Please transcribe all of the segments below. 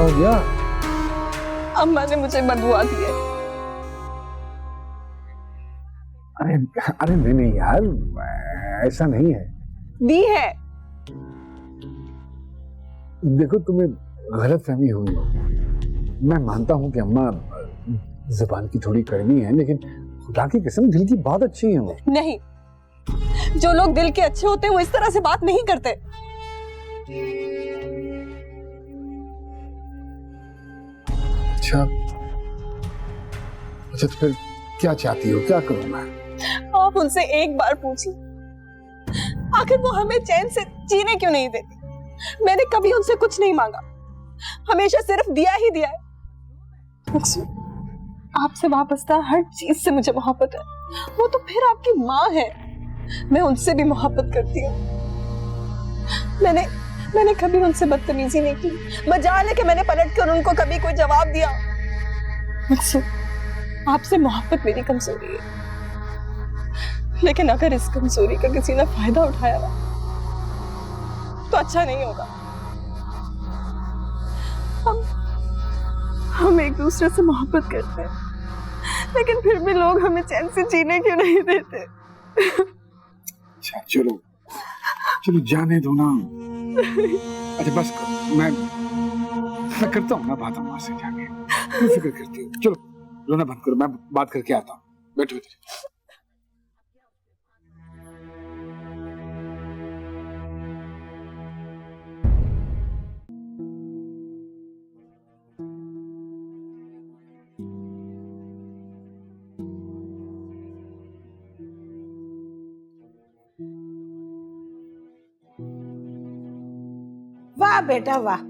हो गया? अम्मा ने मुझे बदुआ दी है। अरे अरे नहीं यार, ऐसा नहीं है। दी है। देखो, तुम्हें गलतफहमी हुई हो। मैं मानता हूँ कि अम्मा जुबान की थोड़ी कड़वी है, लेकिन खुदा की कसम दिल की बहुत अच्छी है वो। नहीं, जो लोग दिल के अच्छे होते हैं वो इस तरह से बात नहीं करते। अच्छा तो फिर क्या चाहती हो, क्या करूं मैं? आप उनसे एक बार पूछिए, आखिर वो हमें चैन से जीने क्यों नहीं देती? मैंने कभी उनसे कुछ नहीं मांगा, हमेशा सिर्फ दिया ही दिया है। आपसे वापसता हर चीज से मुझे मोहब्बत है। वो तो फिर आपकी माँ है, मैं उनसे भी मोहब्बत करती हूँ। मैंने कभी उनसे बदतमीजी नहीं की। मजाल है कि मैंने पलट कर उनको कभी कोई जवाब दिया। आपसे मोहब्बत मेरी कमजोरी है, लेकिन अगर इस कमजोरी का किसी ने फायदा उठाया ना तो अच्छा नहीं होगा। हम एक दूसरे से मोहब्बत करते हैं, लेकिन फिर भी लोग हमें चैन से जीने क्यों नहीं देते? अच्छा चलो चलो, जाने दो ना। अच्छा बस करो, मैं करता हूँ ना बात अम्मा से जाके। क्यों फिक्र करती हो? चलो रोना बंद करो, मैं बात करके आता हूँ। बैठो इधर। वाह बेटा वाह,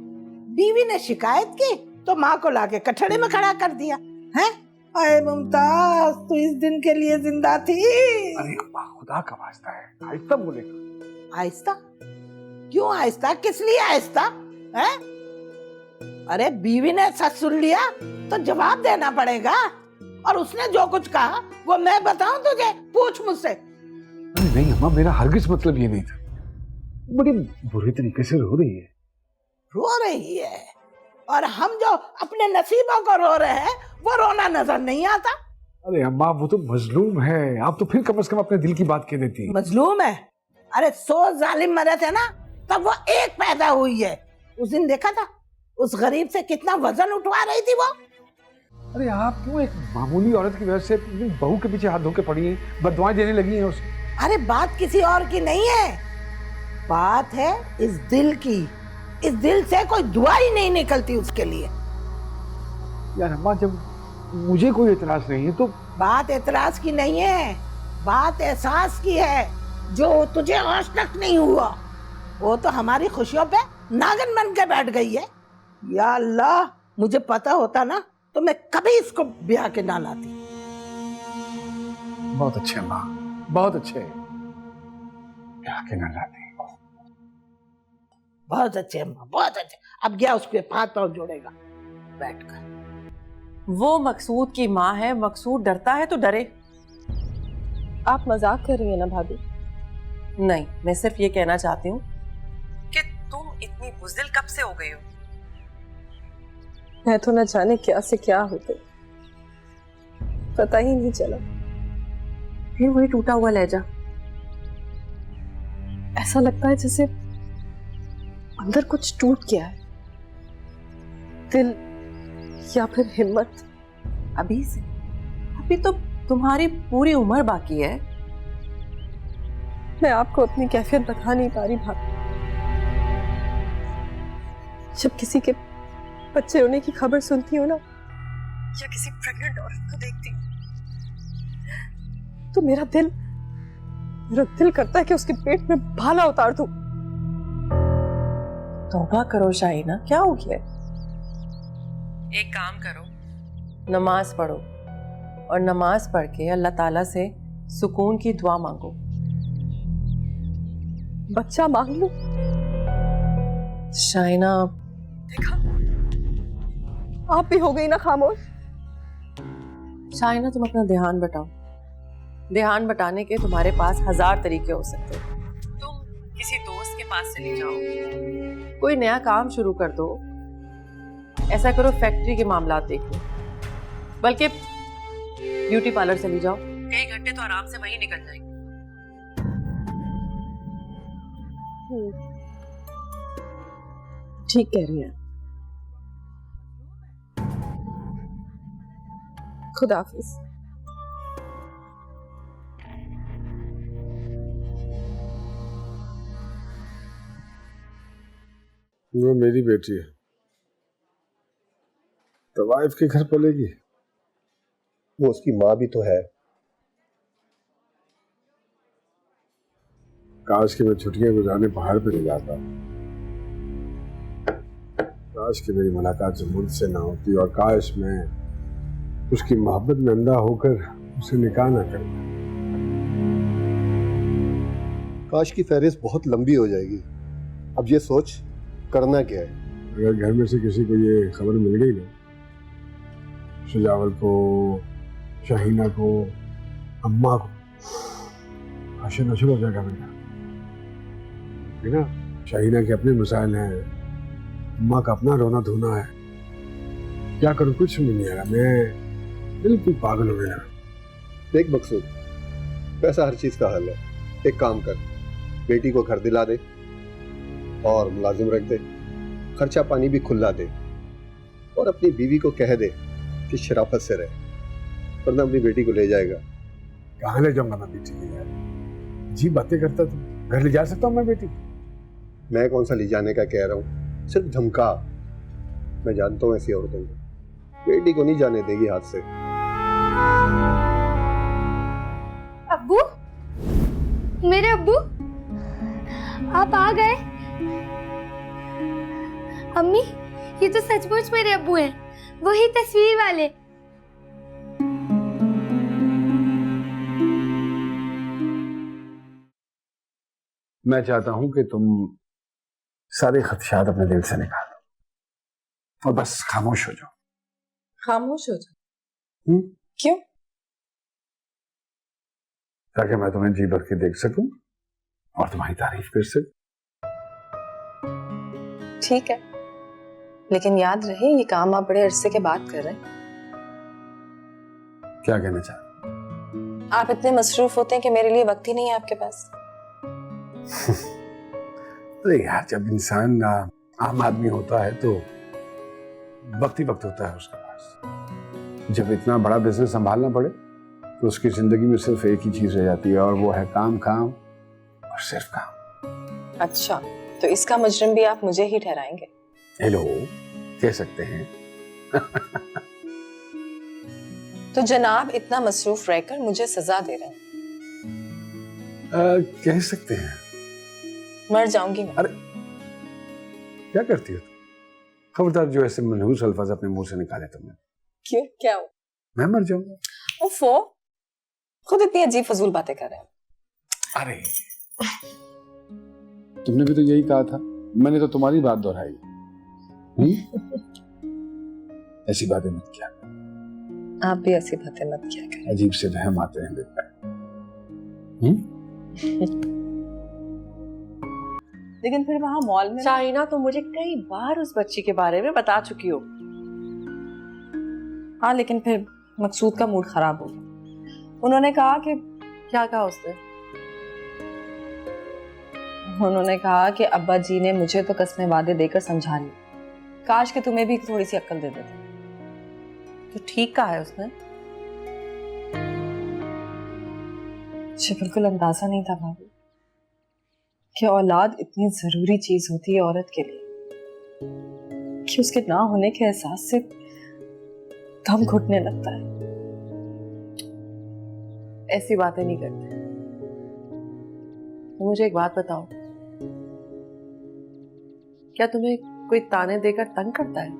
बीवी ने शिकायत की तो माँ को लाके कठड़े में खड़ा कर दिया है। अरे मुमताज, तू इस दिन के लिए जिंदा थी। अरे अम्मा, खुदा का वास्ता है, आहिस्ता बोलेगा। आहिस्ता? क्यों आहिस्ता? किस लिए आहिस्ता है? अरे बीवी ने सच सुन लिया तो जवाब देना पड़ेगा, और उसने जो कुछ कहा वो मैं बताऊं तुझे? पूछ मुझसे। अरे नहीं अम्मा, मेरा हरगिज मतलब ये नहीं था। बड़ी बुरी तरीके से रो रही है। रो रही है, और हम जो अपने नसीबों को रो रहे हैं वो रोना नजर नहीं आता। अरे अम्मा, वो तो मजलूम है, आप तो फिर कम से कम अपने दिल की बात कह देती। मजलूम है? अरे 100 जालिम मरे थे ना, तब वो एक पैदा हुई है। उस दिन देखा था उस गरीब से कितना वजन उठवा रही थी वो। अरे आप क्यों एक मामूली औरत की वजह से बहू के पीछे हाथ धो के पड़ी हैं, बददुआएं देने लगी हैं उसे? अरे बात किसी और की नहीं है, बात है इस दिल की। इस दिल से कोई दुआ ही नहीं निकलती उसके लिए। यार अम्मा, जब मुझे कोई एतराज नहीं है तो। बात एतराज की नहीं है, बात एहसास की है, जो तुझे आज तक नहीं हुआ। वो तो हमारी खुशियों पे नागिन बन के बैठ गई है। या अल्लाह, मुझे पता होता ना तो मैं कभी इसको ब्याह के ना लाती। बहुत अच्छे अम्मा, बहुत अच्छे, ब्याह के ना लाती। बहुत अच्छे अम्मा, बहुत अच्छे। अब गया उसके हाथ पांव जोड़ेगा बैठकर। वो मकसूद की माँ है, मकसूद डरता है तो डरे। आप मजाक कर रही हैं ना भाभी? नहीं, मैं सिर्फ ये कहना चाहती हूँ कि तुम इतनी बुज़दिल कब से हो गई हो? मैं तो न जाने क्या से क्या हो गई, पता ही नहीं चला। फिर वही टूटा हुआ लहजा। ऐसा लगता है जैसे अंदर कुछ टूट गया है, दिल या फिर हिम्मत। अभी से? अभी तो तुम्हारी पूरी उम्र बाकी है। मैं आपको अपनी कैफियत बता नहीं पा रही भाभी। जब किसी के बच्चे होने की खबर सुनती हो ना, या किसी प्रेग्नेंट औरत को देखती हूँ, तो मेरा दिल करता है कि उसके पेट में भाला उतार दूं। तौबा करो शाहीना, क्या हो गया? एक काम करो, नमाज पढ़ो, और नमाज पढ़ के अल्लाह ताला से सुकून की दुआ मांगो। बच्चा मांग लूं? शाहीना, देखा, आप भी हो गई ना खामोश। शाहीना, तुम अपना ध्यान बटाओ। ध्यान बटाने के तुम्हारे पास 1000 तरीके हो सकते हैं। तुम किसी दोस्त के पास चली जाओ, कोई नया काम शुरू कर दो, ऐसा करो, फैक्ट्री के मामलात देख लो, बल्कि ब्यूटी पार्लर चली जाओ, कई घंटे तो आराम से वहीं निकल जाएंगे। ठीक कह रही हैं। खुदा हाफिज। वो मेरी बेटी है तो वाइफ के घर पलेगी। वो उसकी माँ भी तो है। काश कि मैं छुट्टियां गुजारने पहाड़ पे नहीं जाता, काश कि मेरी मुलाकात जमूल से ना होती, और काश मैं उसकी मोहब्बत में अंधा होकर उसे निकाह ना करता। काश की फहरिस्त बहुत लंबी हो जाएगी। अब ये सोच करना क्या है। अगर घर में से किसी को ये खबर मिल गई ना, सुजावल को, शाहीना को, अम्मा को, आशा नशर हो जाएगा मेरा, है ना। शाहीना के अपने मसाइल हैं, अम्मा का अपना रोना धोना है। क्या करूं, कुछ समझ नहीं आ रहा। मैं बिल्कुल पागल हो गया। देख मकसूद, पैसा हर चीज का हल है। एक काम कर, बेटी को घर दिला दे और मुलाजिम रख दे, खर्चा पानी भी खुला दे, और अपनी बीवी को कह दे कि शराफत से रहे, वरना अपनी बेटी को ले जाएगा। कहाँ ले जाऊंगा मैं बेटी को यार? जी बातें करता तू। घर ले जा सकता हूँ मैं बेटी? मैं कौन सा ले जाने का कह रहा हूँ, सिर्फ धमका। मैं जानता हूँ ऐसी औरतों को, बेटी को नहीं जाने देगी हाथ से। अब्बू, मेरे अब्बू, आप आ गए। अम्मी, ये तो सचमुच मेरे अब्बू हैं, वही तस्वीर वाले। मैं चाहता हूं कि तुम सारे खदशात अपने दिल से निकालो और बस खामोश हो जाओ। खामोश हो जाओ? क्यों? ताकि मैं तुम्हें जी भर के देख सकूं और तुम्हारी तारीफ कर सकूं। ठीक है, लेकिन याद रहे ये काम आप बड़े अरसे के बाद कर रहे हैं। क्या कहना चाहते? आप इतने मसरूफ होते हैं कि मेरे लिए वक्त ही नहीं है आपके पास। अरे यार, जब इंसान आम आदमी होता है तो वक्त ही वक्त होता है उसके पास। जब इतना बड़ा बिजनेस संभालना पड़े तो उसकी जिंदगी में सिर्फ एक ही चीज रह जाती है, और वो है काम, काम और सिर्फ काम। अच्छा, तो इसका मुजरिम भी आप मुझे ही ठहराएंगे? हेलो, कह सकते हैं। तो जनाब इतना मसरूफ रहकर मुझे सजा दे रहे हैं? कह सकते हैं। मर जाऊंगी मैं। अरे क्या करती हो तुम? खबरदार जो ऐसे मनहूस अल्फाज अपने मुंह से निकाले तुमने। क्यों, क्या हो? मैं मर जाऊंगा। उफ़ो, खुद इतनी अजीब फजूल बातें कर रहे हैं। अरे तुमने भी तो यही कहा था, मैंने तो तुम्हारी बात दोहराई। ऐसी बातें मत किया। आप भी ऐसी बातें मत किया करें। अजीब से वहम आते हैं दिल में। लेकिन फिर वहां मॉल में शाहीना तो मुझे कई बार उस बच्ची के बारे में बता चुकी हो। हाँ, लेकिन फिर मकसूद का मूड खराब हो गया। उन्होंने कहा कि क्या कहा उसने? उन्होंने कहा कि अब्बा जी ने मुझे तो कसमें वादे देकर समझा ली, काश कि तुम्हें भी थोड़ी सी अक्ल दे देते। तो ठीक कहा है उसने। मुझे बिल्कुल अंदाजा नहीं था भाभी कि औलाद इतनी जरूरी चीज होती है औरत के लिए, कि उसके ना होने के एहसास से दम घुटने लगता है। ऐसी बातें नहीं करते। तो मुझे एक बात बताओ, क्या तुम्हें कोई ताने देकर तंग करता है?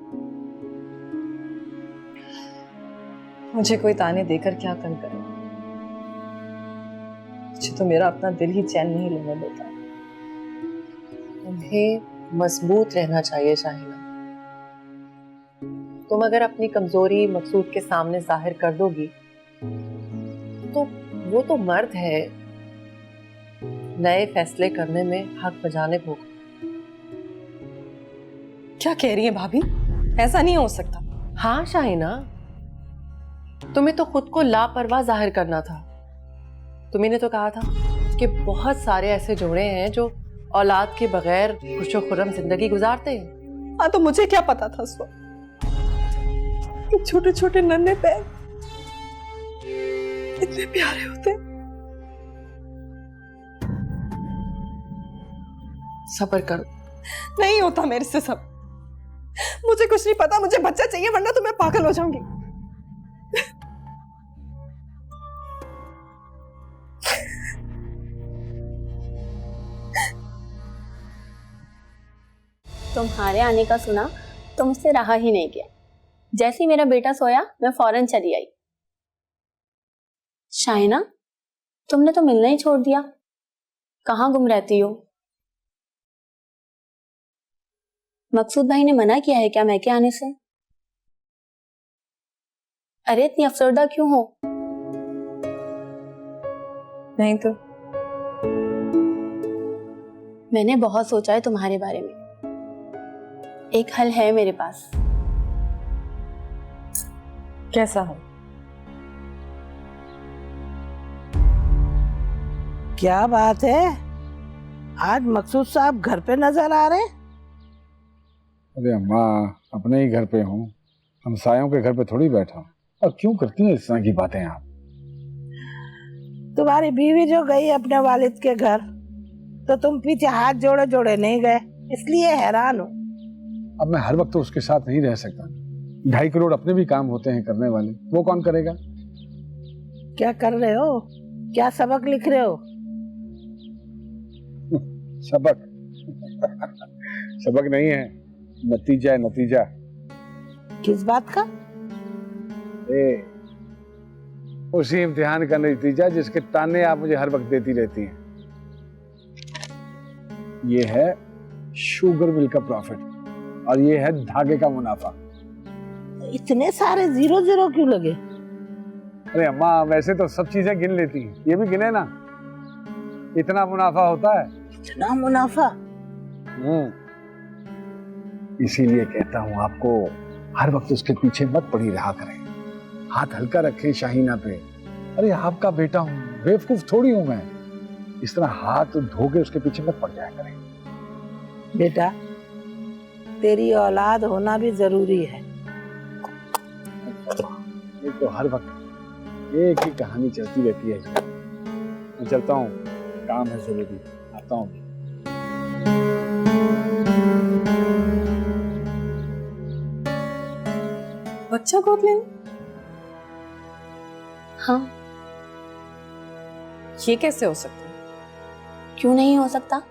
मुझे कोई ताने देकर क्या तंग करे? मुझे तो मेरा अपना दिल ही चैन नहीं लेने देता। तुम्हें मजबूत रहना चाहिए शाहीना। तुम अगर अपनी कमजोरी मकसूद के सामने जाहिर कर दोगी तो वो तो मर्द है, नए फैसले करने में हक बजाने को। क्या कह रही है भाभी? ऐसा नहीं हो सकता। हाँ शाहिना, तुम्हें तो खुद को लापरवाह जाहिर करना था। तुम्हें तो कहा था कि बहुत सारे ऐसे जोड़े हैं जो औलाद के बगैर खुशो खुर्रम जिंदगी गुजारते हैं। हाँ, तो मुझे क्या पता था उस वक्त कि छोटे छोटे नन्हे पैर इतने प्यारे होते हैं। सब्र करो। नहीं होता मेरे से सब। मुझे कुछ नहीं पता, मुझे बच्चा चाहिए वरना तो मैं पागल हो जाऊंगी। तुम्हारे आने का सुना तो मुझसे रहा ही नहीं गया। जैसे ही मेरा बेटा सोया मैं फौरन चली आई। शाहिना, तुमने तो मिलना ही छोड़ दिया, कहाँ गुम रहती हो? मकसूद भाई ने मना किया है क्या मैके आने से? अरे इतनी अफसरदा क्यों हो? नहीं तो मैंने बहुत सोचा है तुम्हारे बारे में। एक हल है मेरे पास। कैसा हो? क्या बात है, आज मकसूद साहब घर पे नजर आ रहे हैं? अरे अम्मा, अपने ही घर पे हूँ, हमसायों के घर पे थोड़ी बैठा हूँ। और क्यों करती हैं इस तरह की बातें आप? तुम्हारी बीवी जो गई अपने वालिद के घर, तो तुम पीछे हाथ जोड़े जोड़े नहीं गए, इसलिए हैरान हूँ। अब मैं हर वक्त तो उसके साथ नहीं रह सकता। 2.5 करोड़ अपने भी काम होते हैं करने वाले, वो कौन करेगा? क्या कर रहे हो? क्या सबक लिख रहे हो? सबक? सबक नहीं है, नतीजा है, नतीजा। किस बात का? उसी इम्तिहान का नतीजा जिसके ताने आप मुझे हर वक्त देती रहती हैं। ये है शुगर मिल का प्रॉफिट और ये है धागे का मुनाफा। इतने सारे जीरो जीरो क्यों लगे? अरे अम्मा, वैसे तो सब चीजें गिन लेती हैं, ये भी गिने ना। इतना मुनाफा होता है। इतना मुनाफा? इसीलिए कहता हूं आपको, हर वक्त उसके पीछे मत पड़ी रहा करें, हाथ हल्का रखें शाहीना पे। अरे आपका बेटा हूं, बेवकूफ थोड़ी हूं मैं। इस तरह हाथ धो के उसके पीछे मत पड़ जाया करें। बेटा, तेरी औलाद होना भी जरूरी है। ये तो हर वक्त एक ही कहानी चलती रहती है। मैं चलता हूँ, काम है जरूरी, आता हूँ। बच्चा गोद लेना? हाँ। ये कैसे हो सकता है? क्यों नहीं हो सकता?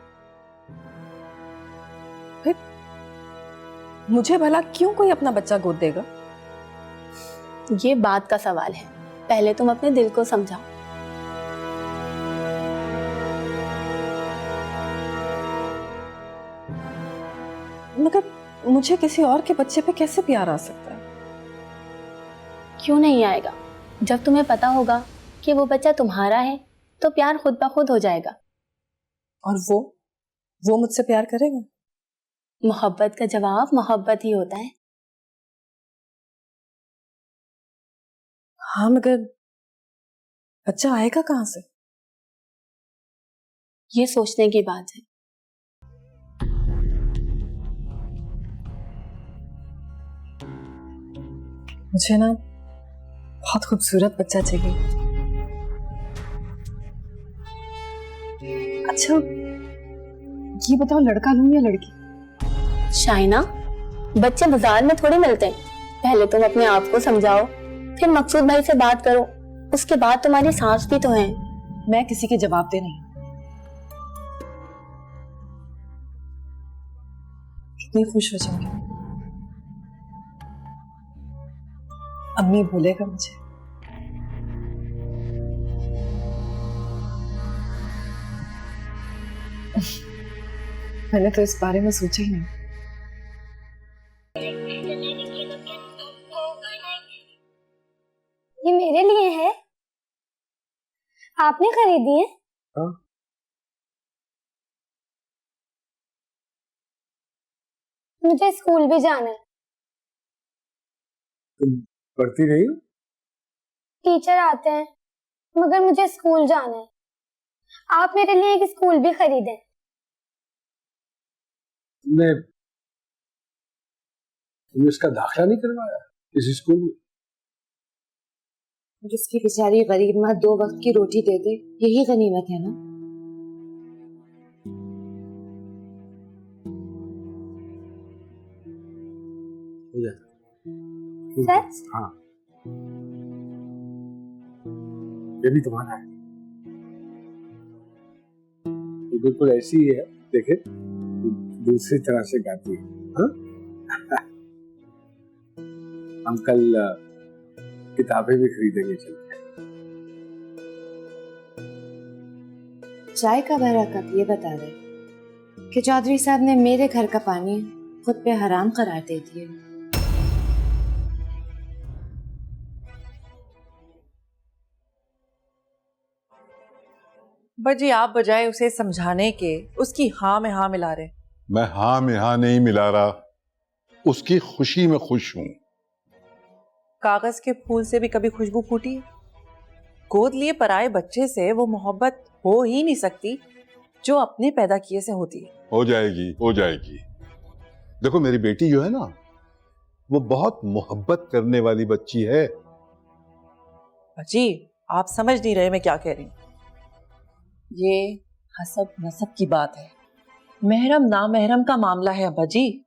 मुझे भला क्यों कोई अपना बच्चा गोद देगा? ये बात का सवाल है, पहले तुम अपने दिल को समझाओ। मगर मुझे किसी और के बच्चे पे कैसे प्यार आ सकता है? क्यों नहीं आएगा? जब तुम्हें पता होगा कि वो बच्चा तुम्हारा है तो प्यार खुद ब खुद हो जाएगा। और वो मुझसे प्यार करेगा? मोहब्बत का जवाब मोहब्बत ही होता है। हाँ, मगर बच्चा आएगा कहाँ से? ये सोचने की बात है। मुझे ना बहुत खूबसूरत बच्चा चाहिए। अच्छा, ये बताओ, लड़का लूं या लड़की? शाइना, बच्चे बाजार में थोड़ी मिलते हैं। पहले तुम अपने आप को समझाओ, फिर मकसूद भाई से बात करो, उसके बाद तुम्हारी सांस भी तो है। मैं किसी के जवाब दे नहीं। कितनी खुश हो जाऊंगी। अम्मी भूलेगा मुझे। मैंने तो इस बारे में सोचा ही नहीं। ये मेरे लिए है? आपने खरीदी है? हाँ। मुझे स्कूल भी जाना है। तुम पढ़ती रही हो? टीचर आते हैं मगर मुझे स्कूल जाना है। आप मेरे लिए एक स्कूल भी खरीदें। तुमने इसका दाखिला नहीं करवाया किसी स्कूल में? जिसकी बेचारी गरीब माँ 2 वक्त की रोटी दे दे, यही गनीमत है ना। हो जाता। सच? हाँ, ये भी तुम्हारा है। ये बिल्कुल ऐसी ही है, देखे दूसरी तरह से गाती है। हाँ? हम कल किताबें भी खरीदेंगे चलते हैं। चाय का भरा कप ये बता रहे कि चौधरी साहब ने मेरे घर का पानी खुद पे हराम करार दे दिए। जी आप बजाय उसे समझाने के उसकी हाँ में हाँ मिला रहे। मैं हाँ में हाँ नहीं मिला रहा, उसकी खुशी में खुश हूं। कागज के फूल से भी कभी खुशबू फूटी है? गोद लिए पराए बच्चे से वो मोहब्बत हो ही नहीं सकती जो अपने पैदा किए से होती है। हो जाएगी, हो जाएगी। देखो मेरी बेटी जो है ना, वो बहुत मोहब्बत करने वाली बच्ची है। जी आप समझ नहीं रहे मैं क्या कह रही हूँ। ये हसब नसब की बात है, महरम नामहरम का मामला है अब्बा जी।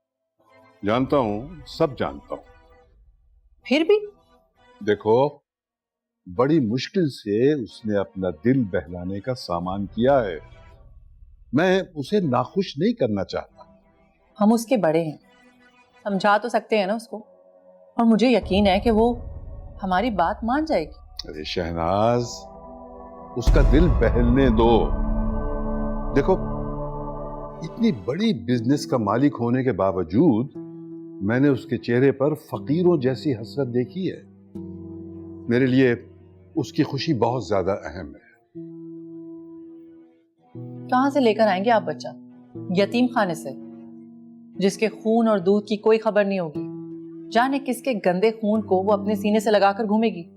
जानता हूं, सब जानता हूं। फिर भी देखो बड़ी मुश्किल से उसने अपना दिल बहलाने का सामान किया है। मैं उसे नाखुश नहीं करना चाहता। हम उसके बड़े हैं, समझा तो सकते हैं ना उसको, और मुझे यकीन है कि वो हमारी बात मान जाएगी। अरे शहनाज, उसका दिल बहलने दो। देखो इतनी बड़ी बिजनेस का मालिक होने के बावजूद मैंने उसके चेहरे पर फकीरों जैसी हसरत देखी है। मेरे लिए उसकी खुशी बहुत ज्यादा अहम है। कहां से लेकर आएंगे आप बच्चा? यतीम खाने से, जिसके खून और दूध की कोई खबर नहीं होगी। जाने किसके गंदे खून को वो अपने सीने से लगाकर घूमेगी।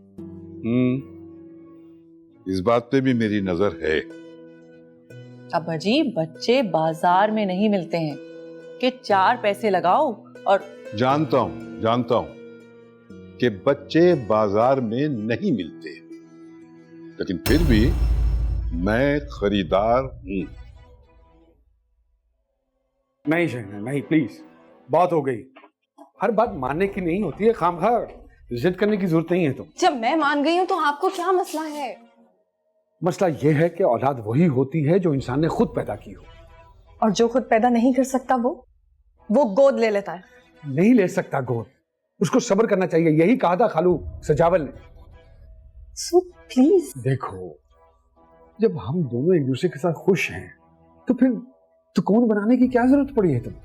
इस बात पे भी मेरी नजर है। अब्बा जी बच्चे बाजार में नहीं मिलते हैं कि 4 पैसे लगाओ और। जानता हूं कि बच्चे बाजार में नहीं मिलते, लेकिन फिर भी मैं खरीदार हूं। नहीं शहना, नहीं प्लीज, बहुत हो गई। हर बात मानने की नहीं होती है, खामखा जिद करने की जरूरत नहीं है। तो जब मैं मान गई हूँ तो आपको क्या मसला है? मसला यह है कि औलाद वही होती है जो इंसान ने खुद पैदा की हो, और जो खुद पैदा नहीं कर सकता वो गोद ले लेता है। नहीं ले सकता गोद, उसको सब्र करना चाहिए। यही कहा था खालू सजावल ने। सो प्लीज देखो, जब हम दोनों एक दूसरे के साथ खुश हैं तो फिर तो कौन बनाने की क्या जरूरत पड़ी है तुम्हें?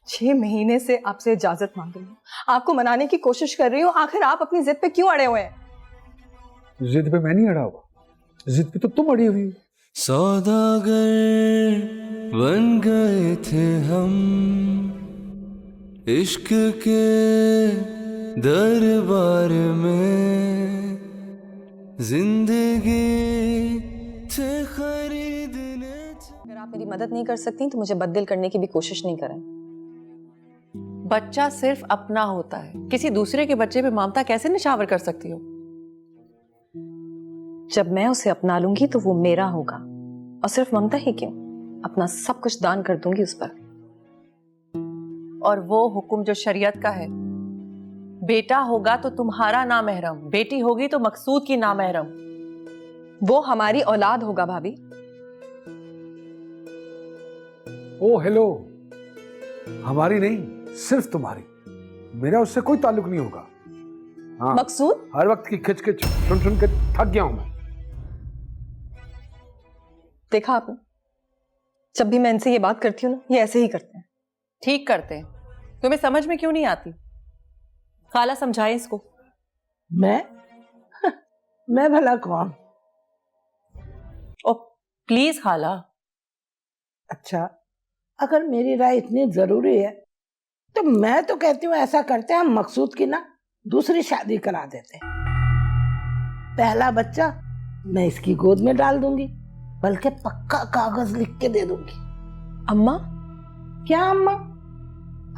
6 महीने से आपसे इजाजत मांग रही हूँ, आपको मनाने की कोशिश कर रही हूँ, आखिर आप अपनी जिद पे क्यों अड़े हुए हैं? जिद पे मैं नहीं अड़ा हुआ, जिद पे तो तुम अड़ी हुई हो। सौदागर बन गए थे हम इश्क के दरबार में, जिंदगी थे खरीदने। अगर आप मेरी मदद नहीं कर सकती तो मुझे बददिल करने की भी कोशिश नहीं करें। बच्चा सिर्फ अपना होता है, किसी दूसरे के बच्चे पे ममता कैसे निछावर कर सकती हो? जब मैं उसे अपना लूंगी तो वो मेरा होगा, और सिर्फ ममता ही क्यों, अपना सब कुछ दान कर दूंगी उस पर। और वो हुक्म जो शरीयत का है, बेटा होगा तो तुम्हारा नामहरम, बेटी होगी तो मकसूद की नामहरम। वो हमारी औलाद होगा भाभी। ओ हेलो, हमारी नहीं, सिर्फ तुम्हारी। मेरा उससे कोई ताल्लुक नहीं होगा। हाँ, मकसूद? हर वक्त की खिच खिच सुन सुन के थक गया हूं मैं। देखा आपने, जब भी मैं इनसे ये बात करती हूँ ना, ये ऐसे ही करते हैं। ठीक करते हैं, तुम्हें समझ में क्यों नहीं आती? खाला समझाए इसको। मैं भला कौन? ओ प्लीज खाला। अच्छा, अगर मेरी राय इतनी जरूरी है तो मैं तो कहती हूँ ऐसा करते हैं, हम मकसूद की ना दूसरी शादी करा देते हैं। पहला बच्चा मैं इसकी गोद में डाल दूंगी, बल्कि पक्का कागज लिख के दे दूंगी। अम्मा, क्या अम्मा?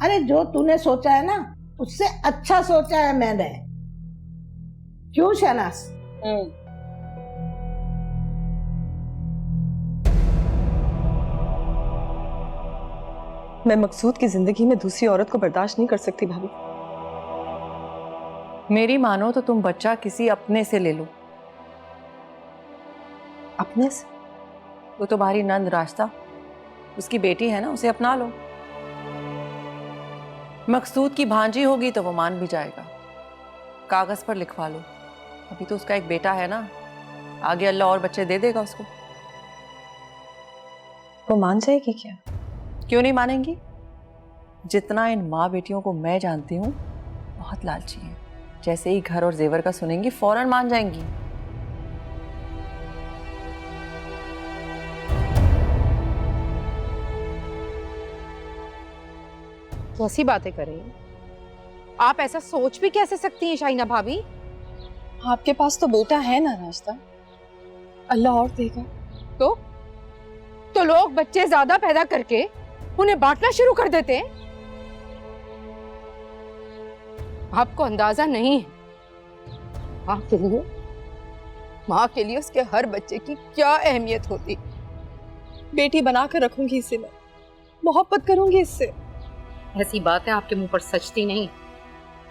अरे जो तूने सोचा है ना उससे अच्छा सोचा है मैंने। क्यों शहनाज? मैं मकसूद की जिंदगी में दूसरी औरत को बर्दाश्त नहीं कर सकती भाभी। मेरी मानो तो तुम बच्चा किसी अपने से ले लो। अपने से? वो तुम्हारी नंद रास्ता, उसकी बेटी है ना, उसे अपना लो। मकसूद की भांजी होगी तो वो मान भी जाएगा। कागज पर लिखवा लो। अभी तो उसका एक बेटा है ना, आगे अल्लाह और बच्चे दे देगा उसको। वो मान जाएगी क्या? क्यों नहीं मानेंगी? जितना इन माँ बेटियों को मैं जानती हूँ, बहुत लालची है। जैसे ही घर और जेवर का सुनेंगी फौरन मान जाएंगी। कैसी बातें कर रही हैं? आप ऐसा सोच भी कैसे सकती हैं शाइना भाभी? आपके पास तो बेटा है ना रास्ता, अल्लाह और देगा। तो लोग बच्चे ज्यादा पैदा करके उन्हें बांटना शुरू कर देते हैं। आपको अंदाजा नहीं है माँ के लिए उसके हर बच्चे की क्या अहमियत होती। बेटी बनाकर रखूंगी इसे, मैं मोहब्बत करूंगी इससे। ऐसी बातें आपके मुंह पर सचती नहीं।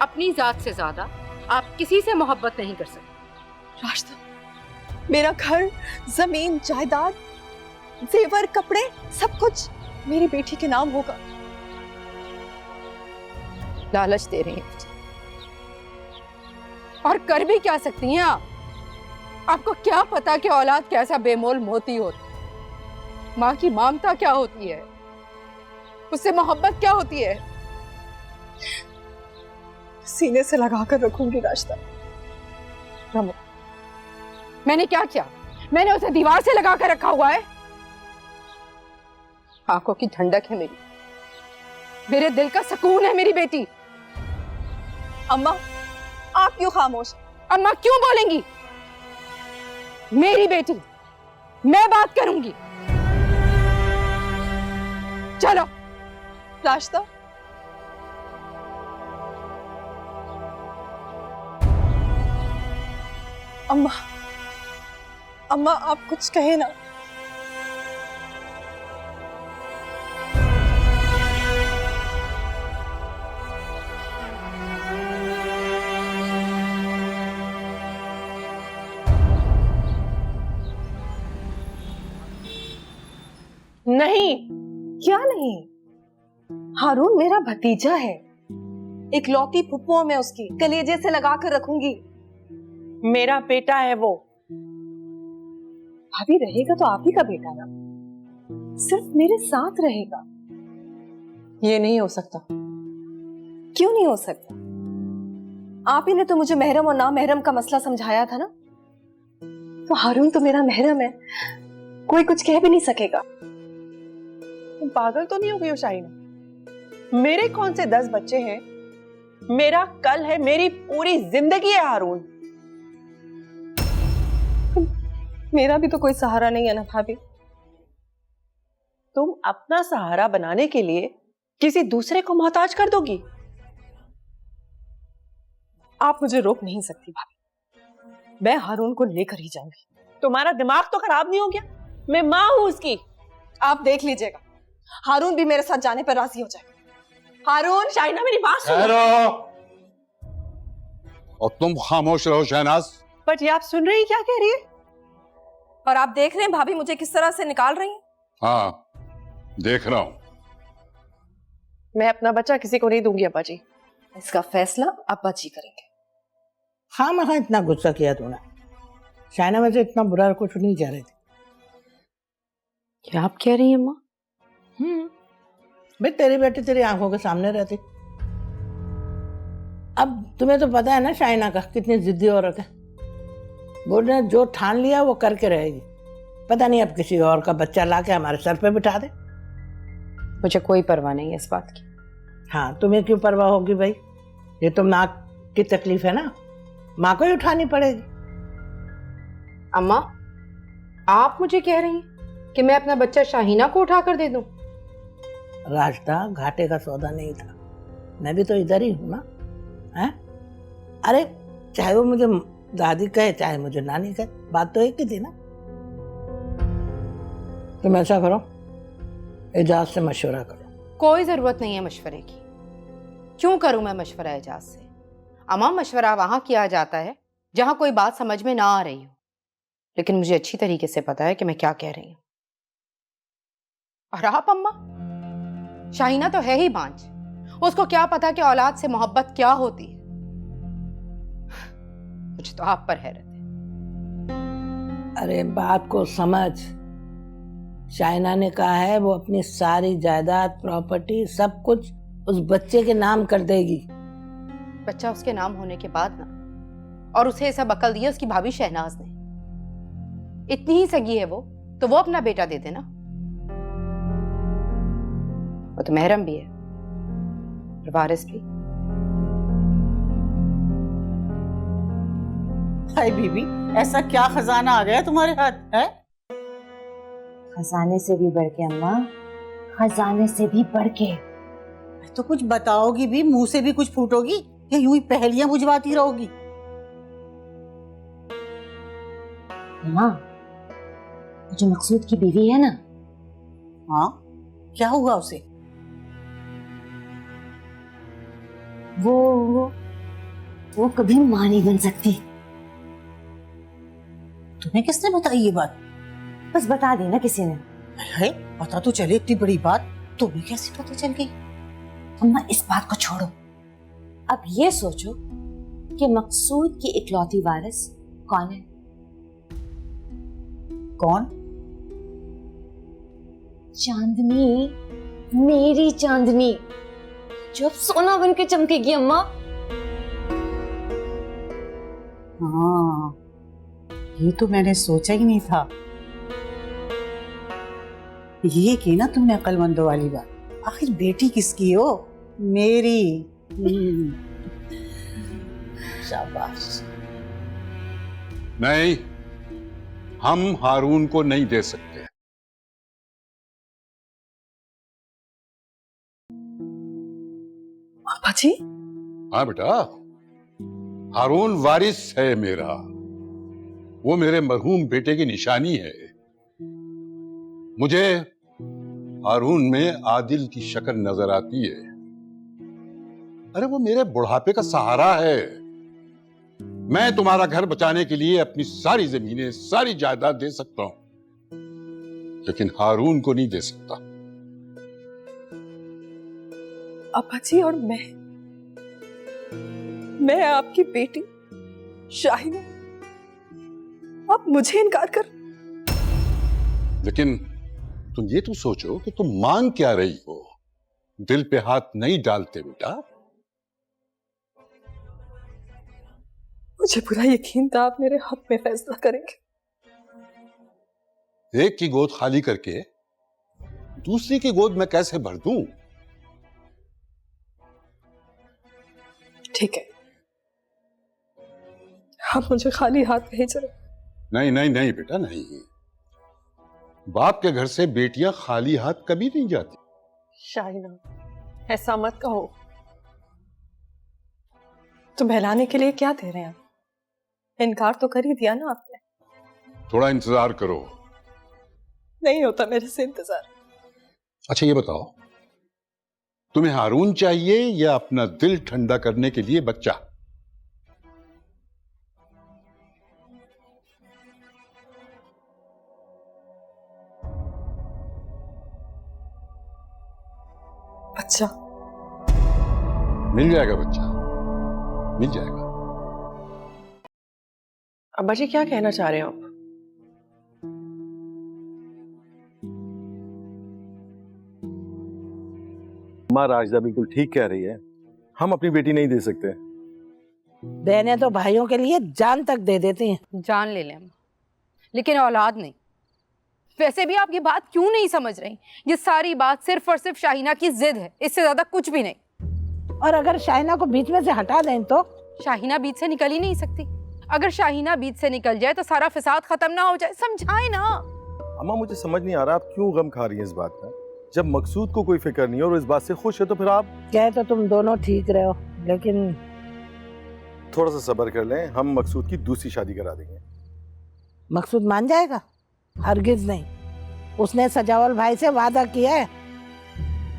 अपनी जात से ज्यादा आप किसी से मोहब्बत नहीं कर सकते। रास्ता, मेरा घर, जमीन, जायदाद, जेवर, कपड़े, सब कुछ मेरी बेटी के नाम होगा। लालच दे रही हैं और कर भी क्या सकती हैं आप? आपको क्या पता कि औलाद कैसा बेमोल मोती होती। माँ की ममता क्या होती है, उससे मोहब्बत क्या होती है। सीने से लगाकर रखूंगी रास्ता। रमो, मैंने क्या किया? मैंने उसे दीवार से लगाकर रखा हुआ है। आंखों की ठंडक है मेरी, मेरे दिल का सुकून है मेरी बेटी। अम्मा, आप क्यों खामोश? अम्मा क्यों बोलेंगी? मेरी बेटी, मैं बात करूंगी। चलो। रास्ता, अम्मा, अम्मा आप कुछ कहे ना। नहीं। क्या नहीं? हारून मेरा भतीजा है, इकलौती फुप्पो में उसकी, कलेजे से लगा कर रखूंगी। मेरा बेटा है वो। भाभी रहेगा तो आप ही का बेटा ना, सिर्फ मेरे साथ रहेगा। ये नहीं हो सकता। क्यों नहीं हो सकता? आप ही ने तो मुझे महरम और ना महरम का मसला समझाया था ना। तो हारून तो मेरा महरम है, कोई कुछ कह भी नहीं सकेगा। तुम पागल तो नहीं हो गई हो शाइना? मेरे कौन से 10 बच्चे हैं? मेरा कल है, मेरी पूरी जिंदगी है हारून। मेरा भी तो कोई सहारा नहीं है ना भाभी। तुम अपना सहारा बनाने के लिए किसी दूसरे को मोहताज कर दोगी? आप मुझे रोक नहीं सकती भाभी, मैं हारून को लेकर ही जाऊंगी। तुम्हारा दिमाग तो खराब नहीं हो गया? मैं माँ हूं उसकी। आप देख लीजिएगा, हारून भी मेरे साथ जाने पर राजी हो जाएगा। हारून, शाइना मेरी बात सुनो। और तुम खामोश रहो शहनाज। बट ये आप सुन रही क्या कह रही है? और आप देख रहे हैं भाभी मुझे किस तरह से निकाल रही हैं। हाँ, देख रहा हूं। मैं अपना बच्चा किसी को नहीं दूंगी अब्बा जी। इसका फैसला अब्बा जी करेंगे। हाँ मैं इतना गुस्सा किया तूने। शाइना वैसे इतना बुरा कुछ नहीं कह रही थी। क्या आप कह रही हैं माँ? भाई तेरी बेटी तेरी आंखों के सामने रहती। अब तुम्हें तो पता है ना शाइना का कितनी जिद्दी औरत है। वो ने जो ठान लिया वो करके रहेगी। पता नहीं अब किसी और का बच्चा लाके हमारे सर पे बिठा दे। मुझे कोई परवाह नहीं है इस बात की। हाँ, तुम्हें क्यों परवाह होगी भाई? ये तो माँ की तकलीफ है ना, माँ को ही उठानी पड़ेगी। अम्मा, आप मुझे कह रही हैं कि मैं अपना बच्चा शाहीना को उठा कर दे दूं? राजदा, घाटे का सौदा नहीं था। मैं भी तो इधर ही हूं ना, हैं? अरे चाहे वो मुझे दादी कहे चाहे मुझे नानी कहे, बात तो एक ही थी ना। तुम ऐसा करो, एजाज से मशवरा करो। कोई जरूरत नहीं है मशवरे की। क्यों करूं मैं मशवरा एजाज से? अम्मा, मशवरा वहां किया जाता है जहां कोई बात समझ में ना आ रही हो, लेकिन मुझे अच्छी तरीके से पता है कि मैं क्या कह रही हूं। और आप अम्मा, शाहीना तो है ही बांझ, उसको क्या पता कि औलाद से मोहब्बत क्या होती है। मुझे तो आप पर हैरत है। अरे बात को समझ। शाइना ने कहा है वो अपनी सारी जायदाद, प्रॉपर्टी, सब कुछ उस बच्चे के नाम कर देगी। बच्चा उसके नाम होने के बाद ना, और उसे सब अकल दी है उसकी भाभी शहनाज ने। इतनी ही सगी है वो, तो वो अपना बेटा दे देना। वो तो महरम भी है और वारिस भी। हाय बीबी, ऐसा क्या खजाना आ गया तुम्हारे हाथ है? खजाने से भी बढ़ के अम्मा, खजाने से भी बढ़ के। तो कुछ बताओगी भी, मुंह से भी कुछ फूटोगी या यूं ही पहेलियां बुझवाती रहोगी? अम्मा, जो मकसूद की बीवी है ना, हाँ, क्या हुआ उसे? वो कभी मां नहीं बन सकती। तुम्हें किसने बताई ये बात? बस बता दी ना किसी ने। है, पता तो चले, इतनी बड़ी बात तुम्हें कैसे पता चल गई? अम्मा, इस बात को छोड़ो। अब ये सोचो कि मकसूद की इकलौती वारिस कौन है? कौन? चांदनी, मेरी चांदनी, जो अब सोना बन के चमकेगी अम्मा। हाँ, ये तो मैंने सोचा ही नहीं था। ये की ना तुमने अक्लमंदों वाली बात। आखिर बेटी किसकी हो? मेरी। शाबाश। नहीं, हम हारून को नहीं दे सकते। पापा जी? हाँ बेटा, हारून वारिस है मेरा। वो मेरे मरहूम बेटे की निशानी है। मुझे हारून में आदिल की शक्ल नजर आती है। अरे वो मेरे बुढ़ापे का सहारा है। मैं तुम्हारा घर बचाने के लिए अपनी सारी जमीनें, सारी जायदाद दे सकता हूं, लेकिन हारून को नहीं दे सकता। पापा जी, और मैं आपकी बेटी शाहीना, आप मुझे इनकार कर? लेकिन तुम ये तो सोचो कि तुम मांग क्या रही हो। दिल पे हाथ नहीं डालते बेटा। मुझे पूरा यकीन था आप मेरे हक में फैसला करेंगे। एक की गोद खाली करके दूसरी की गोद मैं कैसे भर दूं? ठीक है, आप मुझे खाली हाथ भेज रहे? नहीं नहीं नहीं बेटा, नहीं। बाप के घर से बेटियां खाली हाथ कभी नहीं जाती। शाहीना, ऐसा मत कहो। तो बहलाने के लिए क्या दे रहे हैं आप? इनकार तो कर ही दिया ना आपने। थोड़ा इंतजार करो। नहीं होता मेरे से इंतजार। अच्छा ये बताओ, तुम्हें हारून चाहिए या अपना दिल ठंडा करने के लिए बच्चा? बच्चा। मिल जाएगा बच्चा, मिल जाएगा। अब्बा जी, क्या कहना चाह रहे हो आप? माँ, राजदा बिल्कुल ठीक कह रही है। हम अपनी बेटी नहीं दे सकते। बहनें तो भाइयों के लिए जान तक दे देती हैं। जान ले लें, लेकिन औलाद नहीं। वैसे भी आप ये बात क्यों नहीं समझ रही? ये सारी बात सिर्फ और सिर्फ शाहीना की जिद है, इससे ज्यादा कुछ भी नहीं। और अगर शाहिना को बीच में से हटा दें तो? शाहिना बीच से निकल ही नहीं सकती। अगर शाहिना बीच से निकल जाए तो सारा फसाद खत्म ना हो जाए। समझाए ना। अम्मा मुझे समझ नहीं आ रहा आप क्यों गम खा रही हैं इस बात का। जब मकसूद को कोई फिक्र नहीं है और इस बात से खुश है तो फिर आप। कह तो तुम दोनों ठीक रहे हो, लेकिन थोड़ा सा सब्र कर लें, हम मकसूद की दूसरी शादी करा देंगे। मकसूद मान जाएगा? हरगिज नहीं। उसने सजावल भाई से वादा किया है।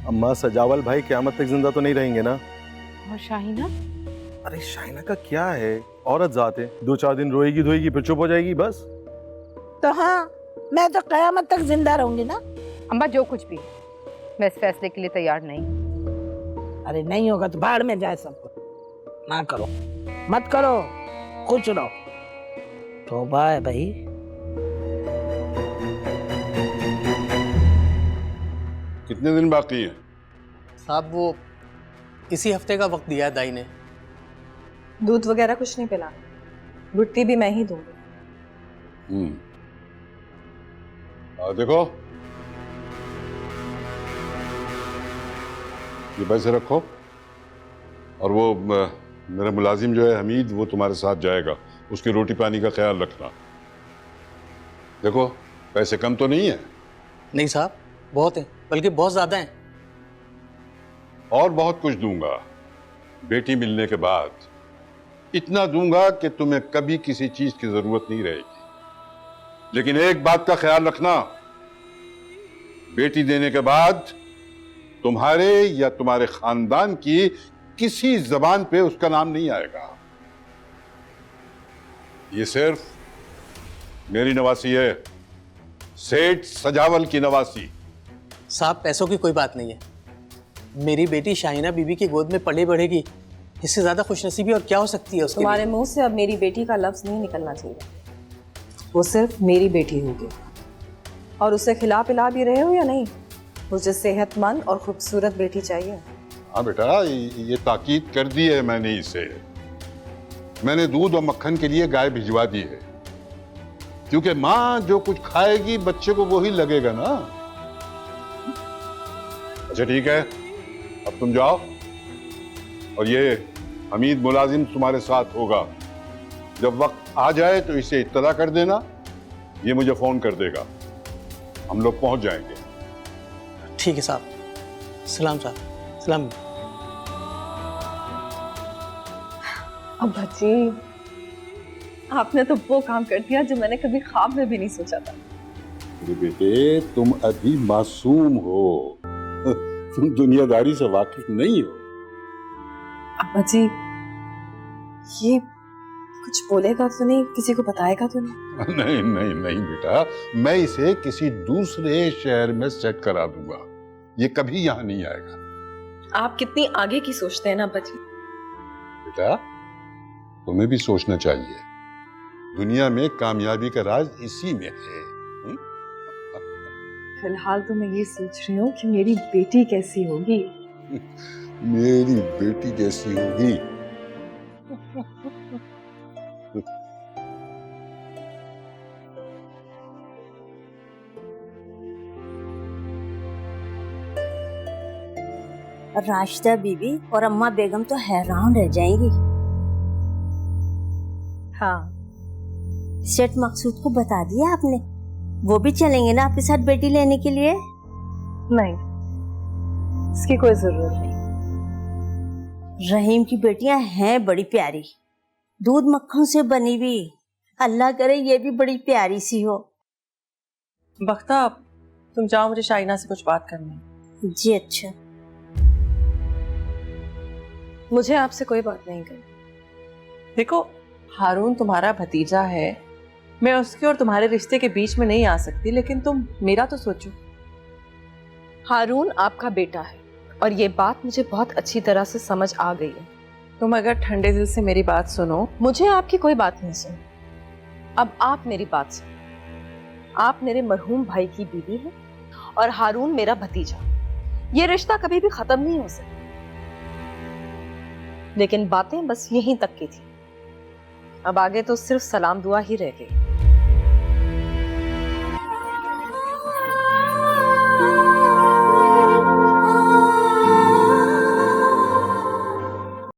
अम्मा सजावल भाई क़यामत तक जिंदा तो नहीं रहेंगे ना। और शाहिना? अरे शाहिना का क्या है, औरत जात है, 2-4 दिन रोएगी धोएगी फिर चुप हो जाएगी बस। तो हाँ, मैं तो क़यामत तक जिंदा रहूंगी ना। अम्मा जो कुछ भी, मैं इस फैसले के लिए तैयार नहीं। अरे नहीं होगा तो भाड़ में जाए सब कुछ। ना करो, मत करो, खुश रहो। तौबा है भाई। कितने दिन बाकी हैं? साहब वो इसी हफ्ते का वक्त दिया है दाई ने। दूध वगैरह कुछ नहीं पिलाना, गुट्टी भी मैं ही दूंगी। देखो ये पैसे रखो, और वो मेरा मुलाजिम जो है हमीद, वो तुम्हारे साथ जाएगा, उसकी रोटी पानी का ख्याल रखना। देखो पैसे कम तो नहीं है? नहीं साहब, बहुत है, बल्कि बहुत ज्यादा है। और बहुत कुछ दूंगा बेटी मिलने के बाद, इतना दूंगा कि तुम्हें कभी किसी चीज की जरूरत नहीं रहेगी। लेकिन एक बात का ख्याल रखना, बेटी देने के बाद तुम्हारे या तुम्हारे खानदान की किसी जबान पे उसका नाम नहीं आएगा। ये सिर्फ मेरी नवासी है, सेठ सजावल की नवासी। साहब पैसों की कोई बात नहीं है, मेरी बेटी शाहिना बीबी की गोद में पले बढ़ेगी, इससे ज्यादा खुशनसीबी और क्या हो सकती है उसके लिए? तुम्हारे मुंह से अब मेरी बेटी का लफ्ज नहीं निकलना चाहिए। वो सिर्फ मेरी बेटी होगी। और उसे खिला पिला भी रहे हो या नहीं? मुझे सेहतमंद और खूबसूरत बेटी चाहिए। हाँ बेटा, ये ताकीद कर दी है मैंने इसे। मैंने दूध और मक्खन के लिए गाय भिजवा दी है, क्योंकि माँ जो कुछ खाएगी बच्चे को वही लगेगा ना। अच्छा ठीक है, अब तुम जाओ, और ये हमीद मुलाजिम तुम्हारे साथ होगा। जब वक्त आ जाए तो इसे इत्तला कर देना, ये मुझे फोन कर देगा, हम लोग पहुंच जाएंगे। ठीक है साहब। सलाम साहब। सलाम। अब्बा जी, आपने तो वो काम कर दिया जो मैंने कभी ख्वाब में भी नहीं सोचा था। अरे बेटे, तुम अभी मासूम हो, तुम दुनियादारी से वाकिफ नहीं हो। अब्बा जी, ये कुछ बोलेगा तो नहीं, किसी को बताएगा तो नहीं? नहीं नहीं नहीं बेटा, मैं इसे किसी दूसरे शहर में सेट करा दूंगा, ये कभी यहाँ नहीं आएगा। आप कितनी आगे की सोचते हैं ना अब्बा जी। बेटा तुम्हें भी सोचना चाहिए, दुनिया में कामयाबी का राज इसी में है। फिलहाल तो मैं ये सोच रही हूँ कि मेरी बेटी कैसी होगी। मेरी बेटी कैसी होगी? राशिदा बीबी और अम्मा बेगम तो हैरान रह जाएंगी। हाँ, सेठ मकसूद को बता दिया आपने? वो भी चलेंगे ना आपके साथ बेटी लेने के लिए? नहीं, इसकी कोई जरूरत नहीं। रहीम की बेटियां हैं बड़ी प्यारी, दूध मक्खन से बनी हुई, अल्लाह करे ये भी बड़ी प्यारी सी हो। बख्ता, तुम जाओ, मुझे शाइना से कुछ बात करनी है। जी अच्छा। मुझे आपसे कोई बात नहीं करनी। देखो, हारून तुम्हारा भतीजा है, मैं उसके और तुम्हारे रिश्ते के बीच में नहीं आ सकती, लेकिन तुम मेरा तो सोचो। हारून आपका बेटा है और ये बात मुझे बहुत अच्छी तरह से समझ आ गई है। तुम अगर ठंडे दिल से मेरी बात सुनो। मुझे आपकी कोई बात नहीं सुनी। अब आप मेरी बात सुनो। आप मेरे मरहूम भाई की बीवी हैं और हारून मेरा भतीजा। ये रिश्ता कभी भी खत्म नहीं हो सकता। लेकिन बातें बस यहीं तक की थी, अब आगे तो सिर्फ सलाम दुआ ही रह गई।